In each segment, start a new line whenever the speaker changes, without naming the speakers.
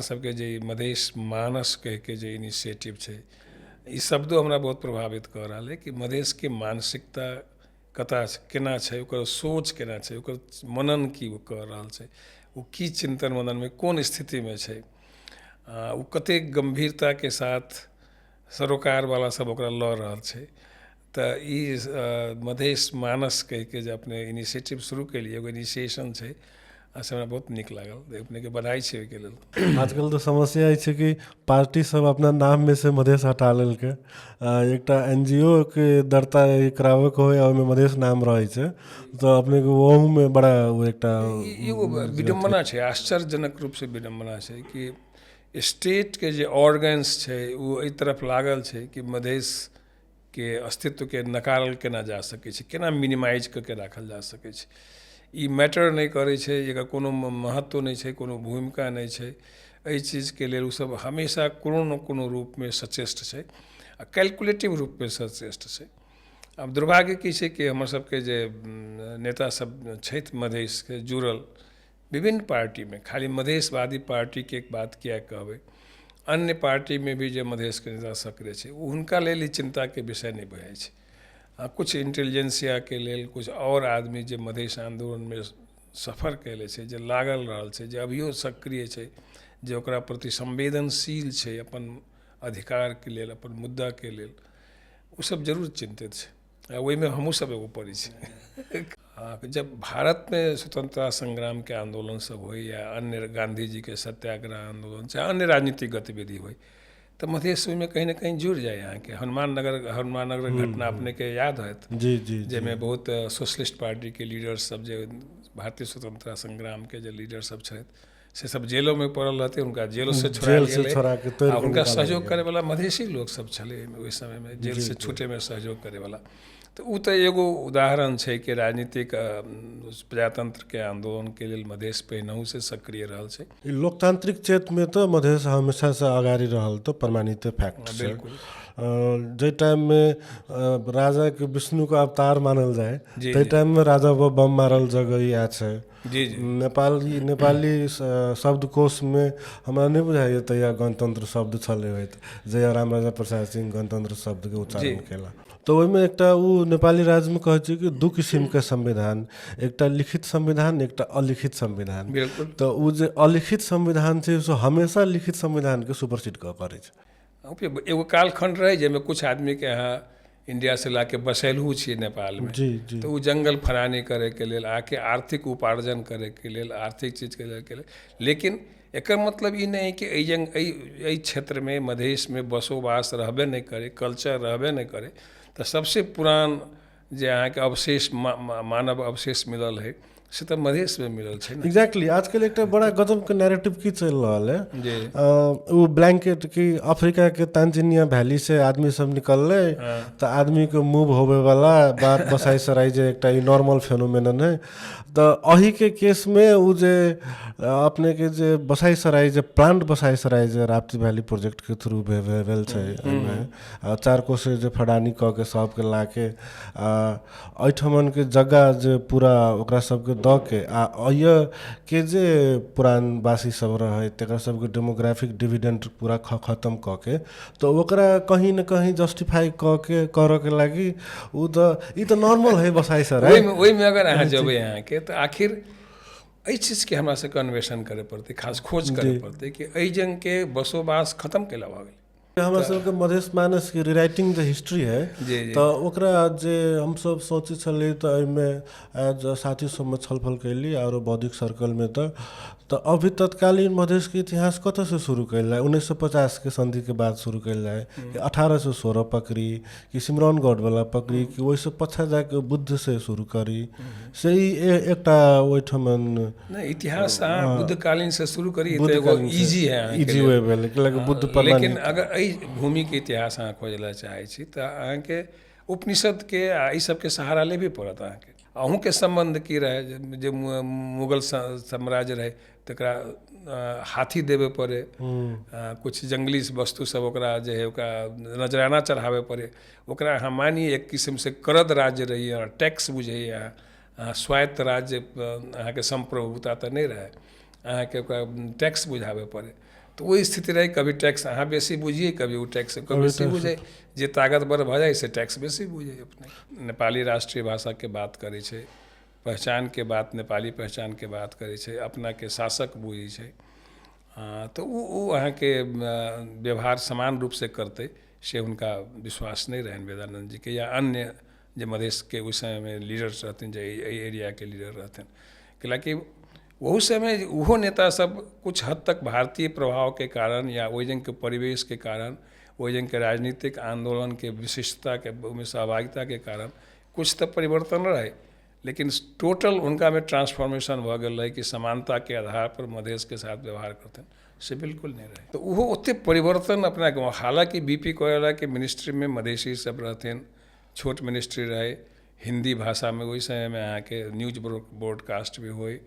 सबके जे मधेश मानस कह के जे इनिशिएटिव छै, ई शब्दो हमरा बहुत प्रभावित कऽ रहल है कि मधेश के मानसिकता कतऽ केना छै, ओकर सोच केना छै, ओकर मनन की ओ कऽ रहल छै, ओ की चिंतन मनन में कोन स्थिति में छै, ओ कतेक गंभीरता के साथ सरोकार वाला सब ओकरा लऽ रहल छै। तऽ ई मधेश मानस कह के जे अपने इनिशिएटिव शुरू केलिए, एगो इनिशिएशन छै, से हमरा बहुत नीक लागल। अपने के बधाई छै ओहिके लेल।
आजकल तो समस्या ई छै कि पार्टी सब अपना नाम में से मधेश हटा लेलकै। एकटा एनजीओ के दर्ता करावे के हो, ओहिमे मधेश नाम रहे छै, तो अपने के वहू में बड़ा वो एकटा
एगो विडम्बना छै, आश्चर्यजनक रूप से विडम्बना छै कि स्टेट के जे ऑर्गन्स छै वो एहि तरफ लागल छै कि मधेश के अस्तित्व के नकारल केना जा सकै छै, केना मिनिमाइज करके राखल जा सकै छै। ई मैटर नहीं करे छै, एकर कोनो महत्व नहीं छै, कोनो भूमिका नहीं छै। एहि चीज के लेल सब हमेशा कोनो न कोनो रूप में सचेष्ट छै, आ कैलकुलेटिव रूप में सचेष्ट छै। अब दुर्भाग्य की छै कि हमर सबके जे नेता सब छथि मधेश के जुड़ल विभिन्न पार्टी में, खाली मधेशवादी पार्टी के एक बात किया कहबै, अन्य पार्टी में भी जो मधेश के नेता सक्रिय छै, हुनका लेल ई चिंता के विषय नहीं बुझाइ छै। कुछ इंटेलिजेंसिया के लेल, कुछ और आदमी जे मधेश आंदोलन में सफर कैले छै, जे लागल रहल छै, जे अभियो सक्रिय छै, जे ओकरा प्रति संवेदनशील छै अपन अधिकार के लेल, अपन मुद्दा के लेल, वो सब जरूर चिंतित छै। वही में हमहूँ सब एगो पड़ी छै। जब भारत में स्वतंत्रता संग्राम के आंदोलन सब हो, या अन्य गांधी जी के सत्याग्रह आंदोलन, चाहे अन्य राजनीतिक गतिविधि हो, तो मधेश में कहीं ना कहीं जुड़ जाए। यहाँ के हनुमान नगर घटना अपने के याद है,
जी जी
जैमें बहुत सोशलिस्ट पार्टी के लीडर सब, जो भारतीय स्वतंत्रता संग्राम के जो लीडर सब छथि, से सब जेलों में पड़ल रहते, उनका जेलों से छोड़ा गेलै, आ उनका सहयोग करे वाला मधेशी लोग सब छले उस समय में, जेल से छूटे में सहयोग करे वाला। तो उ तो एगो उदाहरण छै कि राजनीतिक प्रजातंत्र के आंदोलन के लेल मधेश पहिनहु से सक्रिय रहल छै।
लोकतांत्रिक क्षेत्र में तो मधेश हमेशा से अगाडि रहल, तो प्रमाणित फैक्ट छै।
बिल्कुल।
जे टाइम में राजा के विष्णु का अवतार मानल जाए, ते टाइम में राजा वो बम मारल जगह इएह छै।
जी जी।
नेपाली शब्दकोश में हमरा नहीं बुझाइए तहिया गणतंत्र शब्द छले होइत, जहिया रामराजा प्रसाद सिंह गणतंत्र शब्द के उच्चारण केला। तो ओहिमे एकटा उ नेपाली राज्य में कहै छै कि दू किसिम के संविधान, एकटा लिखित संविधान, एकटा अलिखित संविधान।
बिल्कुल।
तो उ जे अलिखित संविधान छै, सो हमेशा लिखित संविधान के सुपरसीड करे छै।
एगो कालखंड रहे जैमें कुछ आदमी के यहाँ इंडिया से लाके बसेलहु छियै नेपाल में,
जी जी।
तो उ जंगल फरानी करे के लेल, आके आर्थिक उपार्जन करे के लेल, आर्थिक चीज के लेल, लेकिन एकर मतलब ई नहीं कि एहि क्षेत्र में मधेश में बसोबास रहबे नहीं करे, कल्चर रहबे नहीं करे, तो सबसे पुरान जे अहाँ के अवशेष मानव अवशेष मिलल है, से तो मधेश में मिलल छै ना।
एग्जैक्टली। आजकल एक बड़ा गजब के नैरेटिव की चल रहा है
जी।
वो ब्लैंकेट की अफ्रीका के तांजानिया वैली से आदमी सब निकलले, तो आदमी के मूव होवे वाला बात बसाई सराई जे एक नॉर्मल फेनोमेनन है। तो अही के केस में वो जे अपने के जे बसाई सराई जे प्लांट बसाई सराई जे राप्ती वैली प्रोजेक्ट के थ्रू भेल छै, चार कोसे जे फडानी क के सब के लाके एठमन के जगह जे पूरा ओकरा सबके द के आ के जे पुरान वासी सब रहे, तेकरा सबके डेमोग्राफिक डिविडेंड पूरा खत्म क के, तो ओकरा कहीं न कहीं जस्टिफाई क के करे के लागी उ तो ई तो नॉर्मल है बसाई सराई।
ओहि में अगर अहाँ जबै यहाँ के, तो आखिर एहि चीज के हमरा सबके अन्वेषण करे पड़ते, खास खोज करे पड़ते कि एहि जंग के बसोबास खत्म केला भऽ गेलै।
हमरा सबके मधेश मानस की रिराइटिंग द हिस्ट्री है, तो ओकरा जे हम सब सोचे छलिए, तो एहिमे एज साथी सब में छलफल कैली और बौद्धिक सर्कल में, तो अभी तत्कालीन मधेश के इतिहास कतऽ से शुरू कैल जाए? 1950 के संधि के बाद शुरू कैल जाए, 1816 पकड़ी कि सिमरौनगढ़ वाला पकड़ी कि वैसे पछा जाके बुद्ध से शुरू करी, से एकटा ओहिठमन
नहीं इतिहास बुद्ध कालीन से शुरू करी, तो एगो इजी है,
इजी वे भेल कि बुद्ध प्रमाणित।
लेकिन अगर एहि भूमि के इतिहास अहाँ खोजला चाहे छी, तो अहाँ के उपनिषद के आ ई सब के सहारा लेबे पड़त। अहाँ के अहूँ के संबंध की रहे, जे मुगल साम्राज्य रहे, तकरा हाथी देवे पड़े, कुछ जंगली वस्तु सब ओकरा जे है ओकरा नजराना चढ़ावे पड़े, ओकरा अहाँ मानी एक किस्म से करद राज्य रही, टैक्स बुझे, स्वायत्त राज्य अहाँ के संप्रभुता तो नहीं रहे, अहाँ के टैक्स बुझावे पड़े। तो तो वो स्थिति रही, कभी टैक्स अहाँ बेसी बुझिए, कभी वो टैक्स बेसी बुझे, जे ताकतवर भऽ जाइ से टैक्स बेसी बुझे। अपने नेपाली राष्ट्रीय भाषा के बात करै छै, पहचान के बात, नेपाली पहचान के बात करै छै, अपना के शासक बुझै छै, तो वो अहाँके व्यवहार समान रूप से करतै से हुनका विश्वास नहीं रहनि वेदानंद जी के, या अन्य जे मधेश के उस समय में लीडर रहथिन, जे एरिया के लीडर रहथिन। कैलाकि वह समय वो नेता सब कुछ हद तक भारतीय प्रभाव के कारण या ओहि जंग के परिवेश के कारण, ओहि जंग के राजनीतिक आंदोलन के विशिष्टता के में सहभागिता के कारण कुछ तो परिवर्तन रहे, लेकिन टोटल उनका में ट्रांसफॉर्मेशन भ गल रहे कि समानता के आधार पर मधेश के साथ व्यवहार करते से बिल्कुल नहीं रहे। तो वो ओते परिवर्तन अपना गाँव, हालांकि बीपी कोयला के मिनिस्ट्री में मधेसी सब रहते, छोट मिनिस्ट्री रहे, हिंदी भाषा में वही समय में यहाँ के न्यूज ब्रॉडकास्ट भी हुए,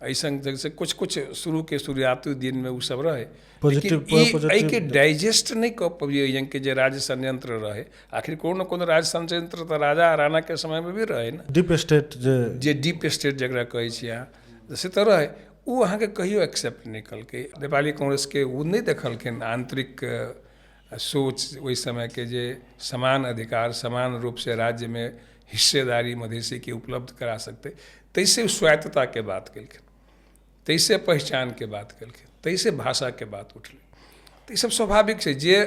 ऐसा जैसे कुछ कुछ शुरू के शुरुआती दिन में वो सब रहे, लेकिन के डाइजेस्ट नहीं कर पाइए के जे राज्य संयंत्र रहे। आखिर कोनो कोनो राज्य संयंत्र तो राजा राणा के समय में भी रहे ना,
डीप स्टेट
जे डीप स्टेट जरा कहै छी अहाँ, से तो रहे, वो अहाँ के कहियो एक्सेप्ट नहीं कलकै। नेपाली कांग्रेस के वो नहीं देखलखिन आंतरिक सोच वही समय के जे समान अधिकार, समान रूप से राज्य में हिस्सेदारी मधेसी के उपलब्ध करा सकते, तैसे स्वायत्तता के बात कलखिन, तैसे पहचान के बात कलखिन, तैसे भाषा के बात उठलै। तो ये सब स्वाभाविक है, जे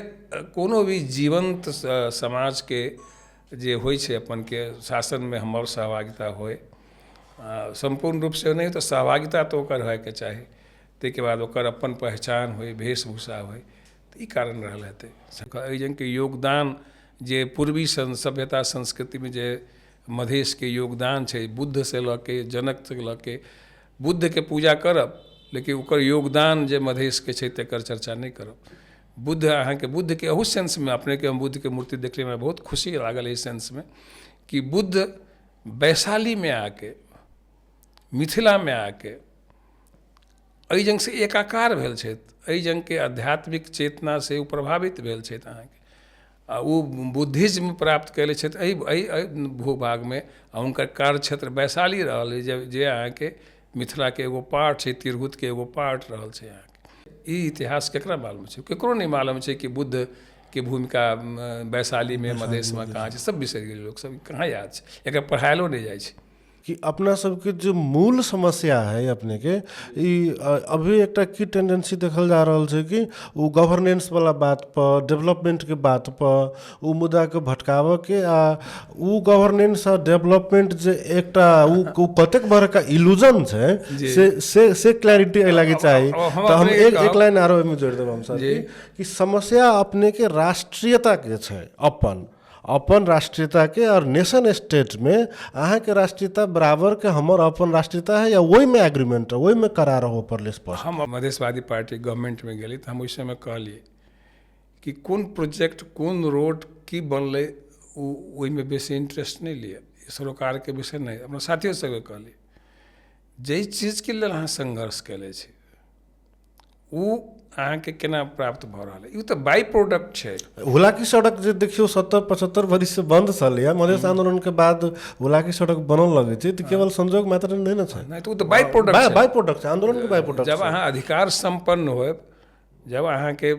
कोनो भी जीवंत समाज के जे होइ छै अपन के शासन में हमर सहभागिता होय, संपूर्ण रूप से नहीं तो सहभागिता तो ओकर होयके चाही, ताहिके बाद ओकर अपन पहचान होय, वेशभूषा होय, तो ई कारण रहल हेतै। एहि जंग के योगदान जे पूर्वी सभ्यता संस्कृति में जे मधेश के योगदान छै, बुद्ध से लऽ के जनक से लऽ के बुद्ध के पूजा करब, लेकिन ओकर योगदान जे मधेश के छै तकर चर्चा नहीं करब। बुद्ध अहाँ के बुद्ध के अहू सेंस में, अपने के हम बुद्ध के मूर्ति देखले में बहुत खुशी लागल एहि सेंस में कि बुद्ध वैशाली में आके, मिथिला में आके एहि जंग से एकाकार भेल छथि, एहि जंग के आध्यात्मिक चेतना से ओ प्रभावित भेल छथि अहाँके, आ ओ बुद्धिज्म प्राप्त कैले छथि एहि भूभाग में, आ हुनकर कार्य क्षेत्र वैशाली रहल है, जे अहाँके मिथिला के एगो पार्ट छै, तिरहुत के एगो पार्ट रहल छै अहाँके। ई इतिहास केकरा मालूम छै? केकरो नहीं मालूम छै कि बुद्ध के भूमिका वैशाली में, मधेश में कहाँ छै, सब बिसरि गेल लोग, सब कहाँ याद छै, एकरा पढ़ायलो नहीं जाइ छै।
कि अपना सबके जो मूल समस्या है अपने के अभी एक की टेंडेंसी देखल जा रहा है कि वो गवर्नेंस वाला बात पर, डेवलपमेंट के बात पर वो मुद्दा के भटकाव के, आ वो गवर्नेंस और डेवलपमेंट जे एकटा वो कतेक बड़ा का इल्यूजन है से क्लैरिटी लगे चाहिए। तो हम एक लाइन आरो में जोड़ देब हम सर कि समस्या अपने के राष्ट्रीयता के छै, अपन राष्ट्रीयता के, और नेशन स्टेट में अहाँ के राष्ट्रीयता बराबर के हमर अपन राष्ट्रीयता है, या वही में एग्रीमेंट है, वही में करार हो पर स्पष्ट।
हम मधेशवादी पार्टी गवर्नमेंट में गेली तो हम उस समय कहलिए कि कौन प्रोजेक्ट, कौन रोड की बनले, वही में बेसी इंटरेस्ट नहीं लिए, सरोकार के विषय नहीं। अपना साथियों सबके कहलिए जे चीज के लिए अहाँ संघर्ष कैले छी वो अहाँ के केना प्राप्त भ रहा है, ये तो बाई प्रोडक्ट है।
हुलाकी सड़क जे देखियो 70-75 वर्ष से बंद छल, मधेश आंदोलन के बाद हुलाकी सड़क बनल लगे छै, तो केवल संजोग मात्र नहीं ना छै,
नहीं तो बाई प्रोडक्ट
है, आंदोलन के बाई प्रोडक्ट।
जब अहाँ अधिकार संपन्न हो, जब अहाँ के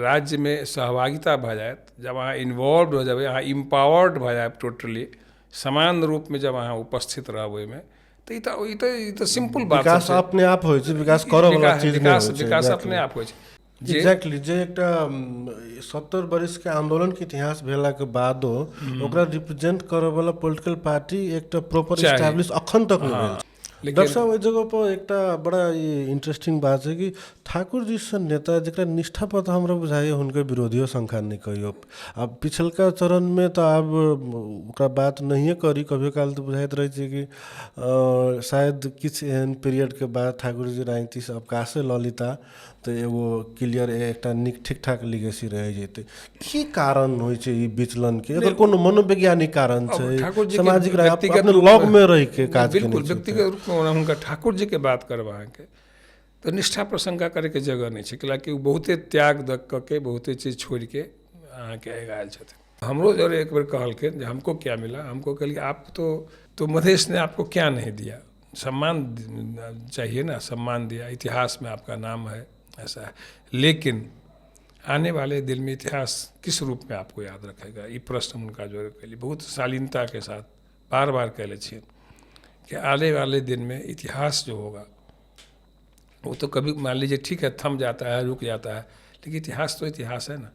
राज्य में सहभागिता भ जायत, जब अहाँ इन्वॉल्व हो जाए, अहाँ इम्पावर्ड भ जाए, टोटली समान रूप में जब अहाँ उपस्थित रहबै में, तो ई तो सिंपल बात है।
विकास अपने आप होइ छै, विकास करऽ वाला चीज नहीं होइ छै,
विकास अपने आप होइ छै।
एग्जैक्टली जे एकटा 70 वर्ष के आंदोलन के इतिहास भेला के बादो ओकरा रिप्रेजेंट करे वाला पॉलिटिकल पार्टी एकटा प्रॉपर एस्टैब्लिश अखन तक नहीं भेल। डॉक्टर साहब ओहि जगह पर एकटा बड़ा इंटरेस्टिंग बात है कि ठाकुर जी से नेता जरा निष्ठा पर तो हमरा बुझाइए हुनके विरोधियों संख्या नहीं कहियो। अब पिछलका चरण में तो अब ओकरा बात नहीं करी, कभी काल तो बुझाइत रहे छै कि शायद किछ एहन पीरियड के बाद ठाकुर जी राजनीति से अवकाशे ललिता तो एगो क्लियर एकटा नीक ठीक ठाक लिगेसी रह जेते। की कारण होइ छै ई विचलन के? अगर कोनो मनोवैज्ञानिक कारण छै, सामाजिक अपने लॉग में रह के काज केने छै,
बिल्कुल व्यक्तिगत रूप में हुनका ठाकुर जी के बात करबा के तो निष्ठा प्रशंसा करे के जगह नहीं है, कैलाकि वो बहुते त्याग के बहुते चीज छोड़ के अहाँ के आयल छथिन। हमरो जरे एक बार कहलखिन जे हमको क्या मिला, हमको कहलिए आप तो मधेश ने आपको क्या नहीं दिया, सम्मान चाहिए ना, सम्मान दिया, इतिहास में आपका नाम है, ऐसा है। लेकिन आने वाले दिन में इतिहास किस रूप में आपको याद रखेगा, ये प्रश्न उनका जो है बहुत शालीनता के साथ बार बार कहले छिए कि आने वाले दिन में इतिहास जो होगा वो तो कभी मान लीजिए ठीक है थम जाता है, रुक जाता है, लेकिन इतिहास तो इतिहास है ना,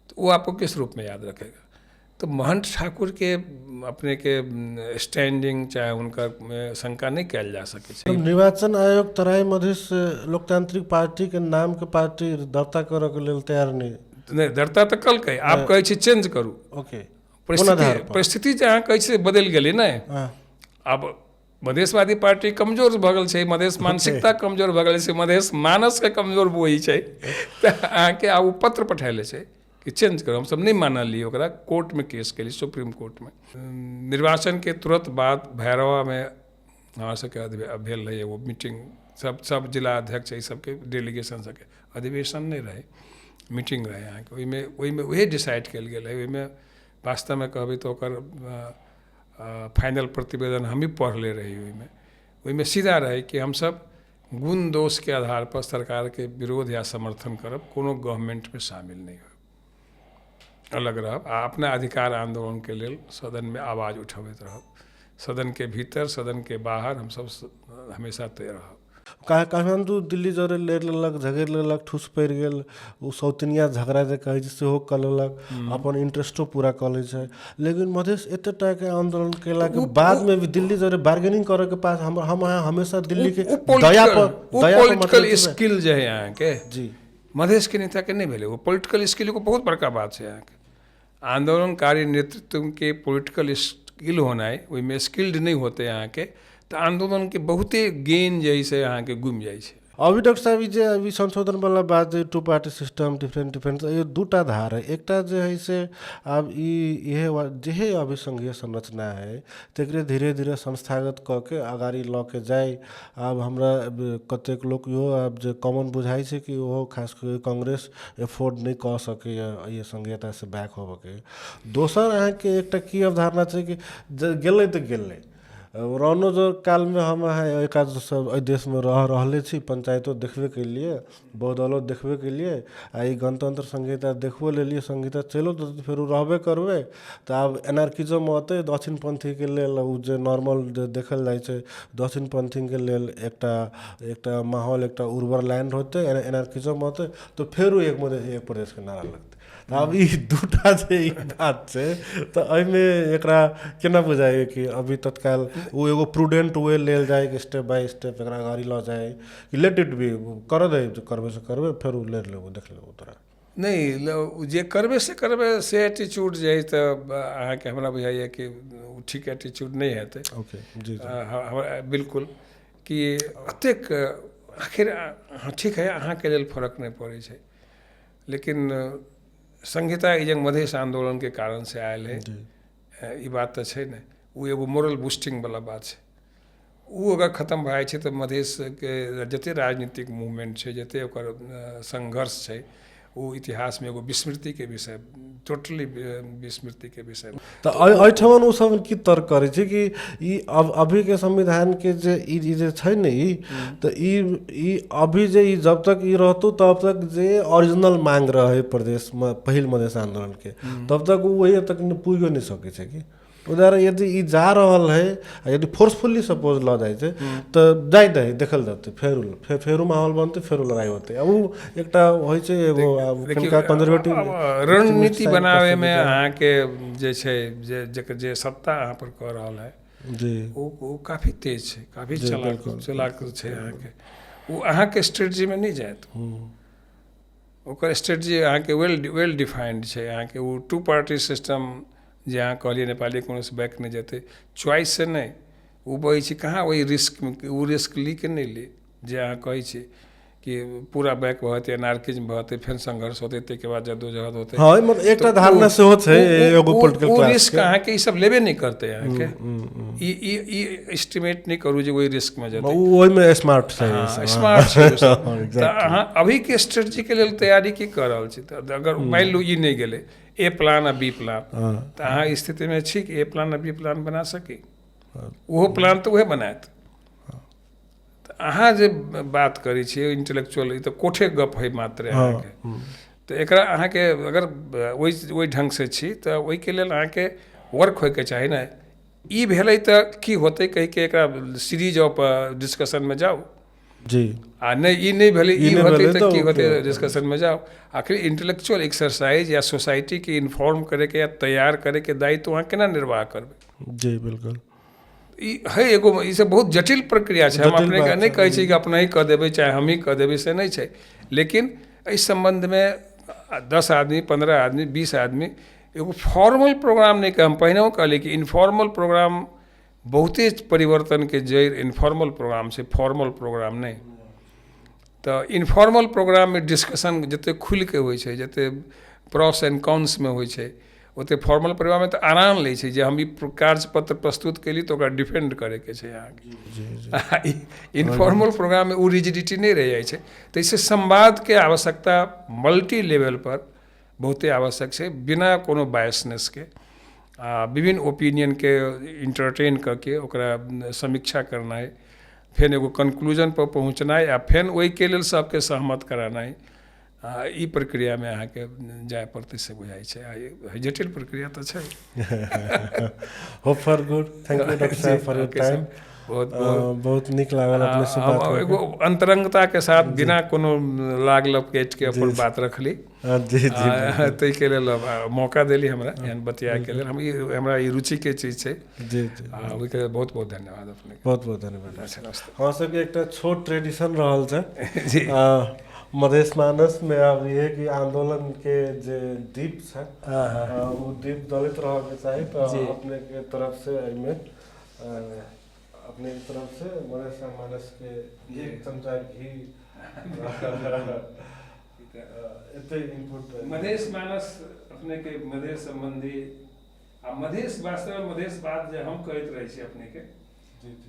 तो वो आपको किस रूप में याद रखेगा। तो महंत ठाकुर के अपने के स्टैंडिंग चाहे उनका शंका नहीं कल जा सके।
निर्वाचन आयोग तराई मधेश लोकतांत्रिक पार्टी के नाम के पार्टी दर्ता करऽ के लेल तैयार नहीं
दर्ता तो कल कहे आप कहे छी चेंज करू।
ओके
परिस्थिति अहाँ कैसे बदल गई ना, अब मधेशवादी पार्टी कमजोर भ गेल छै, मधेश मानसिकता कमजोर भ गेल छै, मधेश मानस के कमजोर वही छै, तऽ अहाँके आब ओ पत्र पठाएले छै कि चेंज करो। हम सब नहीं मानलिए, ओकरा कोर्ट में केस केली, सुप्रीम कोर्ट में। निर्वाचन के तुरंत बाद भैरवा में हमारा सबके भेल रही वो मीटिंग, सब जिला अध्यक्ष ई सबके डेलीगेशन सबके अधिवेशन नहीं रहे, मीटिंग रहे अहाँके, ओहिमे वही डिसाइड कल गेल है। ओहिमे वास्तव में कहबै तो ओकर फाइनल प्रतिवेदन हम ही पढ़ले रही। ओहिमे सीधा रहे कि हम सब गुण दोष के आधार पर सरकार के विरोध या समर्थन करब, कोनो गवर्नमेंट में शामिल नहीं हो, अलग रहब आ अपना अधिकार आंदोलन के लेल सदन में आवाज़ उठाबैत रहब, सदन के भीतर सदन के बाहर हम सब हमेशा तैयार रहब।
काठमांडू दिल्ली जरे ले लेलक, झगड़ि लेलक, ठूस पड़ि गेल, ओ सौतनिया झगड़ा जे कहै छै सेहो कऽ लेलक, अपन इंटरेस्टो पूरा कऽ लै छै। लेकिन मधेश एते टा के आंदोलन केला के बाद में भी दिल्ली जरे बार्गेनिंग करे के पास हम हमेशा दिल्ली के दया पर
पॉलिटिकल स्किल जे है यहाँ के
जी
मधेश के नेता के नहीं भेले, वो पॉलिटिकल स्किल को बहुत बड़का बात है। यहाँ के आंदोलनकारी नेतृत्व के पॉलिटिकल स्किल होना है, ओहिमे स्किल्ड नहीं होते यहाँ के, तो आंदोलन के बहुते गेन जैसे यहाँ के गुम जाए।
अभी डॉक्टर साहब जे अभी संशोधन वाला बात जे 2 पार्टी सिस्टम डिफरेंट ये दूटा धार है। एकटा जे है से अब जे अभी संघीय संरचना है तकरे धीरे धीरे संस्थागत क के अगाड़ी ल के जाए। अब हमरा कतेक लोग यो अब जे कॉमन बुझाई छै कि वो खास कर कांग्रेस एफोर्ड नहीं क सके ये संघीयता से बैक होबे के। दोसर अहाँ के एकटा की अवधारणा छै कि गेलै तो गेलै, रहनो जो काल में हम एक सब देश में रहले छी, पंचायतों देखबे के लिए, बहुदलो देखबे के लिए, आ गणतंत्र संहिता देखबो लेलिए, संहिता चलो तो फिर रहबे करबे। तो अब एनार्किज्म अते दक्षिणपंथी के लेल जे नॉर्मल देखल जाए छै, दक्षिणपंथी के लेल एकटा माहौल एकटा उर्वर लैंड होते, एनार्किज्म अते तो फिर एक प्रदेश के नारा लगते। अब ई दूटा जे ई बात छै तो एहिमे एकरा केना बुझाइए कि अभी तत्काल वो एगो प्रूडेंट वे लेल जाए कि स्टेप बाय स्टेप एकरा गाड़ी ल जाए कि लेट इट भी कर दे, करबे से करबे फिर उ ले लेबो देख लेबो तोरा
नहीं जे करबे से एटीट्यूड जे है तो अहाँके हमरा बुझाइए कि ठीक एटीट्यूड नहीं हेतै।
ओके जी
बिल्कुल कि अतेक आखिर ठीक है अहाँके लेल फर्क नहीं पड़ै छै, लेकिन संहिता ई मधेश आंदोलन के कारण से आयल है, ई बात तो है ना, वो एगो मोरल बूस्टिंग वाला बात है। वो अगर खत्म भए छै तो मधेश के जते राजनीतिक मूवमेंट है, जते ओकर संघर्ष है, वो इतिहास में एगो विस्मृति के विषय, टोटली विस्मृति के विषय।
तो एहिठाम ओ सब की तर्क करे छै कि ई अभी के संविधान के जे ई जे छै ने ई तो ई अभी जे ई जब तक ई रहतो तब तक जे ओरिजिनल मांग रहे प्रदेश में पहिल मधेश आंदोलन के तब तक वो वही तक पुगियो नहीं सके छै कि उधर यदि ई जा रहल है, यदि फोर्सफुली सपोज ल जाए छै तो जाए दे देखल जाते, फेरू माहौल बनते, फेरू लड़ाई होते। अब एकटा होय छै एगो कंजर्वेटिव
रणनीति बनावे में अहाँ के जे छै जे सत्ता अहाँ पर कह रहल है
जी
वो काफी तेज छै, काफी चालाक छै अहाँ के, वो अहाँ के स्ट्रेटजी में नहीं जायत। ओकर स्ट्रेटजी अहाँ के वेल डिफाइंड छै। अहाँ के वो 2 पार्टी सिस्टम जे अहाँ कहलिए नेपाली कोनो से बैक नहीं जेते, चॉइस से नहीं, वो बहै छै कहाँ वही रिस्क में, वो रिस्क ली के नहीं ली जे अहाँ कहै छी कि पूरा बैक भते, एनार्किज्म भते, फिर संघर्ष होते, ते के बाद जद्दोजहद होते।
हाँ मतलब एकटा धारणा से हो छै एगो पॉलिटिकल क्लास
के रिस्क अहाँ के ई सब लेबे नहीं करते। अहाँ के ई एस्टिमेट नहीं करू जे वही रिस्क में जेते,
ओइ में स्मार्ट छै,
स्मार्ट छै। तो अहाँ अभी के स्ट्रेटजी के लेल तैयारी की कर रहल छी? अगर मान लू ई नहीं गेले ए प्लान आ बी प्लान, तो अहाँ स्थिति में छी कि ए प्लान आ बी प्लान बना सकी? वो प्लान तो वह बनायत। अहाँ जे बात करै छियै इंटेलेक्चुअल, ई तऽ कोठे गप है मात्र अहाँके। तऽ एकरा अहाँके अगर ओहि ढंग से छी तऽ ओहिके लेल अहाँके वर्क होइके चाही ने। ई भेलै तऽ की होतै कहि के एकरा सीरीज ऑफ डिस्कशन में जाओ
जी।
आ नहीं ई नहीं भेलै, ई होतै तऽ की होतै
ओके।
डिस्कशन में जाओ। आखिर इंटेलेक्चुअल एक्सरसाइज या सोसाइटी के इन्फॉर्म करे के या तैयार करे के दायित्व अहाँ केना निर्वाह करबै।
जी बिल्कुल।
ई है एगो, ई सब बहुत जटिल प्रक्रिया छै। हम
जटिल
अपने के
बात
नहीं
छै।
कहै छी कि अपने ही कह देबै चाहे हम ही कह देबै, से नहीं छै। लेकिन इस संबंध में 10 आदमी 15 आदमी 20 आदमी एगो फॉर्मल प्रोग्राम नहीं कह, हम पहिने कहली कि इनफॉर्मल प्रोग्राम बहुते परिवर्तन के जड़ इनफॉर्मल प्रोग्राम से, फॉर्मल प्रोग्राम नहीं। तो इनफॉर्मल प्रोग्राम में डिस्कशन जते खुल के होइ छै, जते प्रॉस एंड कॉन्स में होइ छै, ओते फॉर्मल प्रोग्राम में तो आराम लै छै जे हम ई कार्य पत्र प्रस्तुत केली तो ओकरा डिफेंड करे के छै अहाँके। इनफॉर्मल प्रोग्राम में वो रिजिडिटी नहीं रह जाइ छै। तो इससे संवाद के आवश्यकता मल्टी लेवल पर बहुते आवश्यक है, बिना कोनो बायसनेस के विभिन्न ओपिनियन के इंटरटेन करके ओकरा समीक्षा करना है, फिर एगो कंक्लूजन पर पहुँचना है, या फिर वही के लेल सबके सहमत कराना है। ई प्रक्रिया में अहाँ के जाय पड़ते से बुझाई है। जटिल प्रक्रिया तो है।
Hope for good. Thank you doctor साहब फॉर योर टाइम। बहुत निक लागल अपने से बात करके।
एगो अंतरंगता के साथ बिना कोनो लाग लपेट के अपन बात रखली।
जी जी।
तै के लेल मौका देली हमरा एहन बतिया के लेल। हमरा ई रुचि के चीज छै।
जी जी।
ओहि के बहुत बहुत धन्यवाद अपने।
बहुत बहुत धन्यवाद।
अच्छा,
हाँ सबके एकटा छोट ट्रेडिशन रहल छै
जी।
मधेश मानस में अब ये कि आंदोलन के जे दीप छै वो दीप दलित रह के चाही। तो अपने के तरफ से एमे अपने की तरफ से मधेश मानस के 1 चमचा घी एते इनपुट।
मधेश मानस अपने के मधेश संबंधी आ मधेश वास्तव में मधेश बात जे हम कहते रहे छी अपने के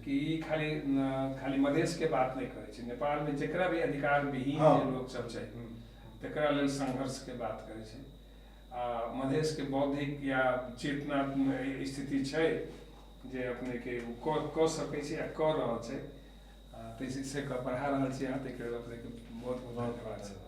कि खाली मधेश के बात नहीं करे छी। नेपाल में जकरा भी अधिकार विहीन लोग सब छै तकरा लेल संघर्ष के बात करे छी। मधेश के बौद्धिक या चेतना स्थिति छै जे अपने के क सकै छी आ क रहल छै। से बढ़ा रहल छी अहाँ, तै के लेल अपने के बहुत बहुत धन्यवाद।